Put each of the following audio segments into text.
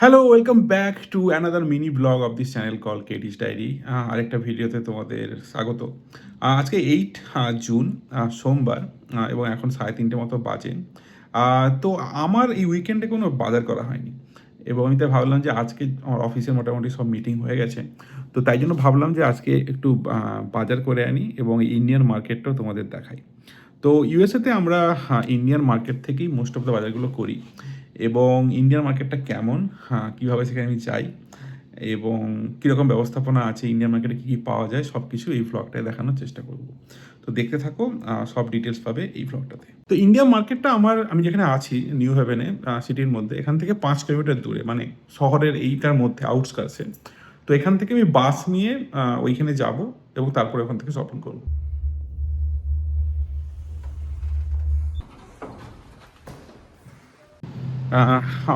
Hello, welcome back to another mini blog of this channel call Katie's diary. আরেকটা ভিডিওতে তোমাদের স্বাগত। আজকে 8 জুন সোমবার এবং এখন 3:30 মতো বাজে। তো আমার এই উইকেন্ডে কোনো বাজার করা হয়নি এবং আমি তাই ভাবলাম যে আজকে আমার অফিসে মোটামুটি সব মিটিং হয়ে গেছে। তো তাই জন্য ভাবলাম যে আজকে একটু বাজার করে আনি এবং ইন্ডিয়ান মার্কেটটাও তোমাদের দেখাই। তো ইউএসএতে আমরা ইন্ডিয়ান মার্কেট থেকেই মোস্ট অফ দ্য বাজারগুলো করি এবং ইন্ডিয়ান মার্কেটটা কেমন, কীভাবে সেখানে আমি যাই এবং কীরকম ব্যবস্থাপনা আছে, ইন্ডিয়ান মার্কেটে কী কী পাওয়া যায় সব কিছু এই ভ্লগটায় দেখানোর চেষ্টা করব। তো দেখতে থাকো, সব ডিটেলস পাবে এই ভ্লগটাতে। তো ইন্ডিয়ান মার্কেটটা আমি যেখানে আছি নিউ হেভেনে সিটির মধ্যে, এখান থেকে 5 কিলোমিটার দূরে, মানে শহরের এইটার মধ্যে আউটস্কার্টসে। তো এখান থেকে আমি বাস নিয়ে ওইখানে যাব এবং তারপরে ওখান থেকে শপিং করবো।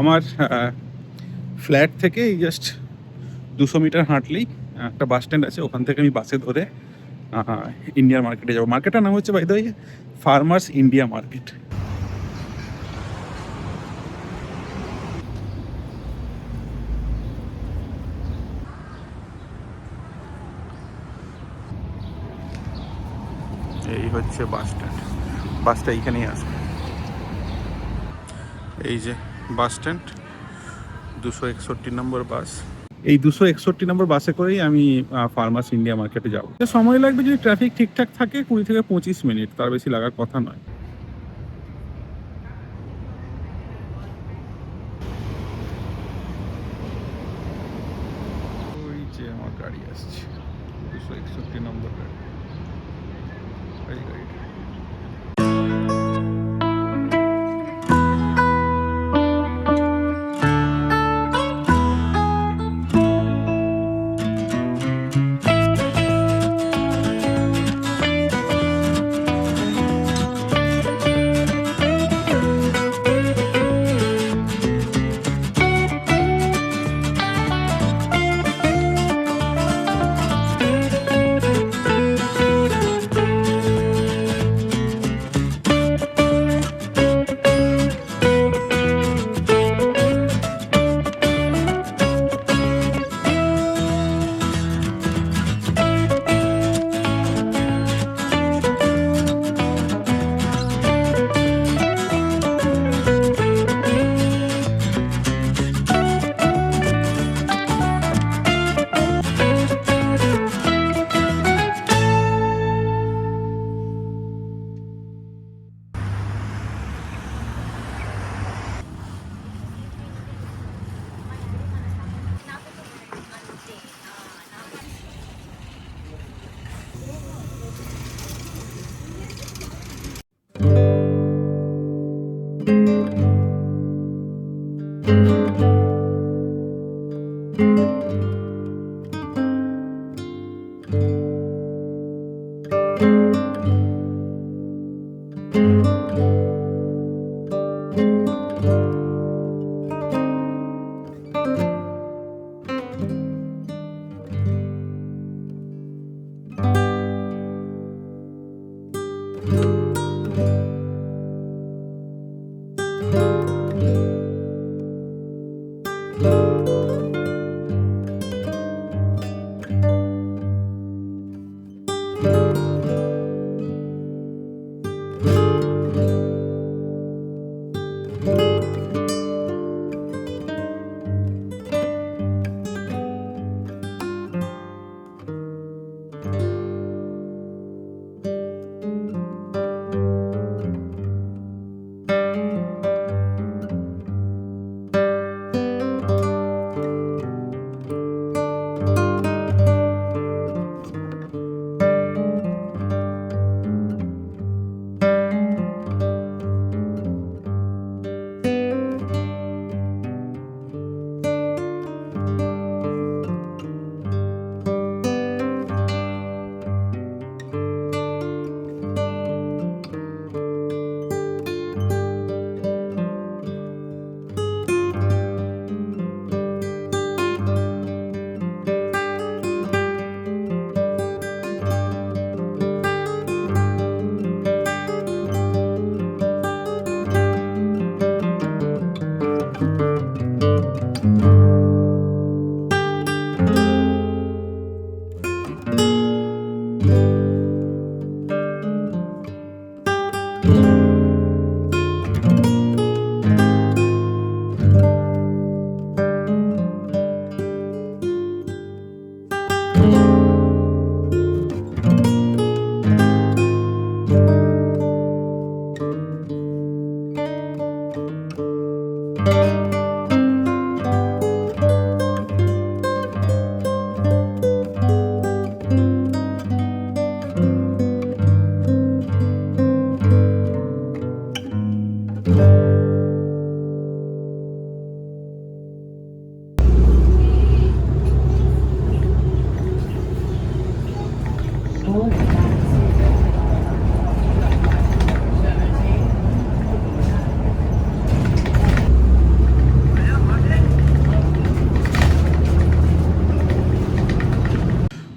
আমার ফ্ল্যাট থেকে এই জাস্ট 200 মিটার হাঁটলেই একটা বাস স্ট্যান্ড আছে, ওখান থেকে আমি বাসে ধরে ইন্ডিয়ান মার্কেটে যাবো। মার্কেটটার নাম হচ্ছে by the way farmers India market. এই হচ্ছে বাস স্ট্যান্ড, বাসটা এইখানেই আসবে। এই যে বাস স্ট্যান্ড, 261 নম্বর বাস। এই 261 নম্বর বাসে করেই আমি ফার্মার্স ইন্ডিয়া মার্কেটে যাবো। সময় লাগবে যদি ট্রাফিক ঠিকঠাক থাকে 20 থেকে 25 মিনিট, তার বেশি লাগার কথা নয়। ওই যে আমার গাড়ি আসছে, 261 নম্বর গাড়ি, এই গাড়িটা।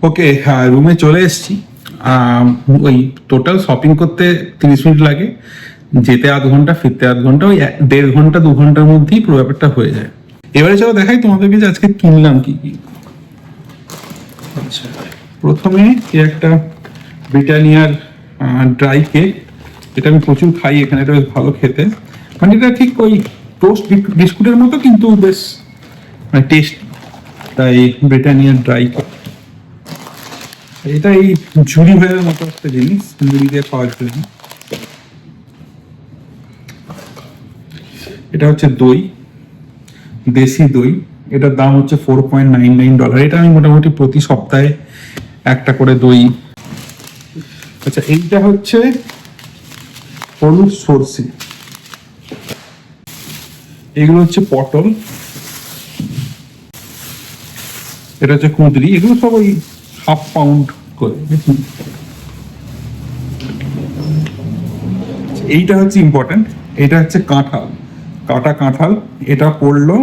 ওকে, রুমে চলে এসেছি। ওই টোটাল শপিং করতে 30 মিনিট লাগে, যেতে আধ ঘন্টা, ফিরতে আধ ঘন্টা, ওই 1.5 ঘন্টা 2 ঘন্টার মধ্যেই পুরো ব্যাপারটা হয়ে যায়। এবারে চলো দেখাই তোমাদেরকে যে আজকে কিনলাম কি কি। আচ্ছা, প্রথমে একটা ব্রিটানিয়ার ড্রাই কেক, এটা আমি প্রচুর খাই এখানে, এটা বেশ ভালো খেতে, মানে এটা ঠিক ওই টোস্ট বিস্কুটের মতো কিন্তু বেশ মানে টেস্ট। তাই ব্রিটানিয়ার ড্রাই কেক, এটা এই ঝুড়ি ভাইয়ের মতো একটা জিনিস, ঝুড়ি দিয়ে খাওয়ার জন্য। এটা হচ্ছে দই, দেশি দই, এটার দাম হচ্ছে $4.99। এটা আমি মোটামুটি প্রতি সপ্তাহে একটা করে দই। আচ্ছা, এইটা হচ্ছে হলুদ সরষে, এগুলো হচ্ছে পটল, এটা হচ্ছে কুঁদরি, এগুলো সব ওই ½ পাউন্ড করে। এইটা হচ্ছে ইম্পর্টেন্ট, এটা হচ্ছে কাঁঠাল, কাটা কাঁঠাল, এটা পড়লো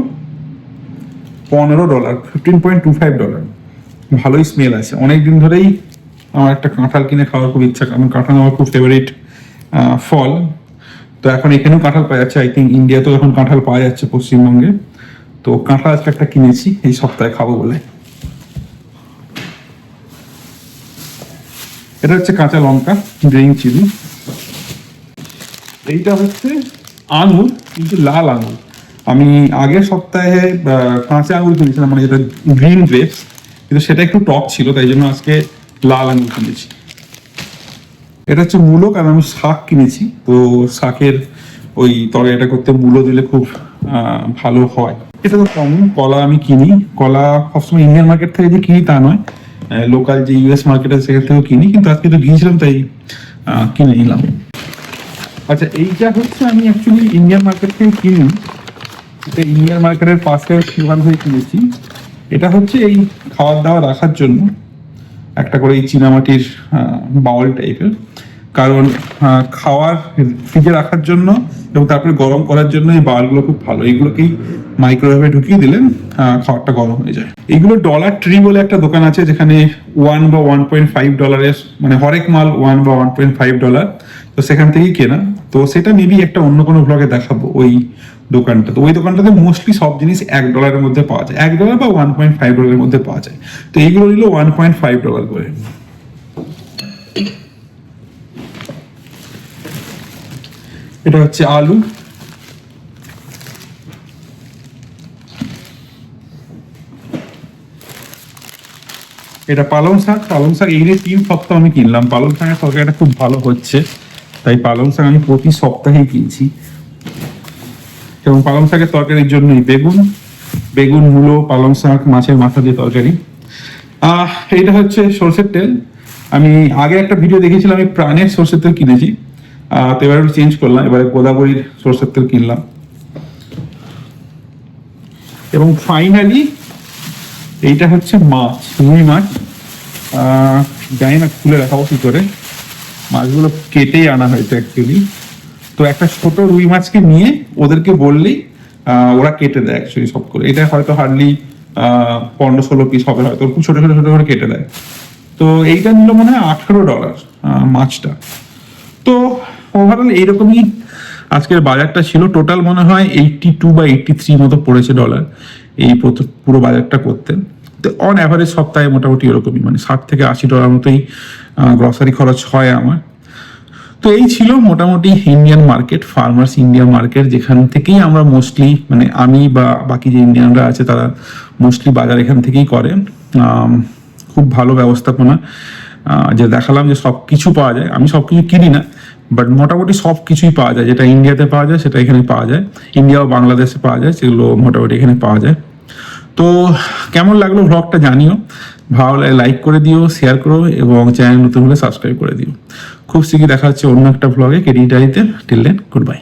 $15, $15.25। ভালোই স্মেল আছে, অনেকদিন ধরেই আমার একটা কাঁঠাল কিনে খাওয়ার খুব ইচ্ছা, কারণ কাঁঠাল আমার খুব ফেভারিট ফল। তো এখন এখানেও কাঁঠাল পাওয়া যাচ্ছে, আই থিঙ্ক ইন্ডিয়াতেও এখন কাঁঠাল পাওয়া যাচ্ছে পশ্চিমবঙ্গে। তো কাঁঠাল আজকে একটা কিনেছি এই সপ্তাহে খাবো বলে। এটা হচ্ছে কাঁচা লঙ্কা, গ্রিন চিলি। এইটা হচ্ছে আঙুর, কিন্তু লাল আঙুর। আমি আগের সপ্তাহে কাঁচা আঙুর কিনেছিলাম, মানে যেটা গ্রিন গ্রেপস, কিন্তু সেটা একটু টক ছিল, তাই জন্য আজকে লাল আঙুর কিনেছি। এটা হচ্ছে মূলো, কারণ আমি শাক কিনেছি, তো শাকের ওই তরকারিটা করতে মূলো দিলে খুব ভালো হয়। এটা তো কমন, কলা আমি কিনি, কলা সবসময় ইন্ডিয়ান মার্কেট থেকে যে কিনি তা নয়, লোকাল যে ইউএস মার্কেট আছে সেখান থেকেও কিনি, কিন্তু আজকে তো গিয়েছিলাম তাই কিনে নিলাম। আচ্ছা, এইটা হচ্ছে আমি অ্যাকচুয়ালি ইন্ডিয়ান মার্কেট থেকে কিনি, এটা ইন্ডিয়ান মার্কেটের পাশে দোকান থেকে কিনেছি। এটা হচ্ছে এই খাওয়ার দাওয়া রাখার জন্য একটা করে এই চীনামাটির বাউল টাইপের, কারণ খাওয়ার ফ্রিজে রাখার জন্য এবং তারপরে গরম করার জন্য এই বাউলগুলো খুব ভালো। এইগুলোকেই মাইক্রোওয়েভে ঢুকিয়ে দিলেন, খাবারটা গরম হয়ে যায়। এইগুলো ডলার ট্রি বলে একটা দোকান আছে, যেখানে $1 বা $1.5 মানে হরেক মাল $1 বা $1.5, তো সেখান থেকেই কেনা। তো সেটা মেবি একটা অন্য কোনো ব্লগে দেখাবো ওই দোকানটা। তো ওই দোকানটাতে মোস্টলি সব জিনিস $1 মধ্যে পাওয়া যায়, $1 বা $1.5 মধ্যে পাওয়া যায়। তো এইগুলো নিল $1.5 করে। এটা হচ্ছে আলু, এটা পালং শাক। পালং শাক এই 3 সপ্তাহ আমি কিনলাম, পালং শাকের তরকারিটা খুব ভালো হচ্ছে, তাই পালং শাক আমি প্রতি সপ্তাহেই কিনছি। এবং পালং শাকের তরকারির জন্যই বেগুন, মূলো, পালং শাক, মাছের মাথা দিয়ে তরকারি। এইটা হচ্ছে সরষের তেল। আমি আগে একটা ভিডিও দেখেছিলাম, আমি প্রাণের সরষের তেল কিনেছি, তো এবার একটু চেঞ্জ করলাম, এবারে গোদাবরীর সরষের তেল কিনলাম। এবং ফাইনালি এইটা হচ্ছে মাছ, রুই মাছ। জানি না খুলে রাখাবো কি করে, মাছগুলো কেটেই আনা হয়েছে অ্যাকচুয়ালি। তো একটা ছোট রুই মাছকে নিয়ে ওদেরকে বললেই ওরা কেটে দেয় অ্যাকচুয়ালি সব করে। এটা হয়তো হার্ডলি 15-16 পিস হবে, হয়তো খুব ছোট ছোট ছোট করে কেটে দেয়। তো এইটা নিল মনে হয় $18 মাছটা। তো ওভারঅল এইরকমই আজকের বাজারটা ছিল। টোটাল মনে হয় 82 বা 83 মতো পড়েছে ডলার এই পুরো বাজারটা করতে। তো অন অ্যাভারেজ সপ্তাহে মোটামুটি এরকমই, মানে $60 থেকে $80 মতোই গ্রসারি খরচ হয় আমার। তো এই ছিল মোটামুটি Indian market, farmers India market, যেখান থেকেই আমরা মোস্টলি, মানে আমি বা বাকি যে ইন্ডিয়ানরা আছে তারা মোস্টলি বাজার এখান থেকেই করে। খুব ভালো ব্যবস্থাপনা, যে দেখালাম যে সব কিছু পাওয়া যায়। আমি সব কিছু কিনি না, বাট মোটামুটি সব কিছুই পাওয়া যায়, যেটা ইন্ডিয়াতে পাওয়া যায় সেটা এখানে পাওয়া যায়, ইন্ডিয়া ও বাংলাদেশে পাওয়া যায়, সেগুলো মোটামুটি এখানে পাওয়া যায়। তো কেমন লাগলো ভ্লগটা জানিও, ভালো লাগে লাইক করে দিও, শেয়ার করো, এবং চ্যানেল নতুন হলে সাবস্ক্রাইব করে দিও। খুব শীঘ্রই দেখা হচ্ছে অন্য একটা ভ্লগে, কেডি ডায়েরিতে। Till then, good by.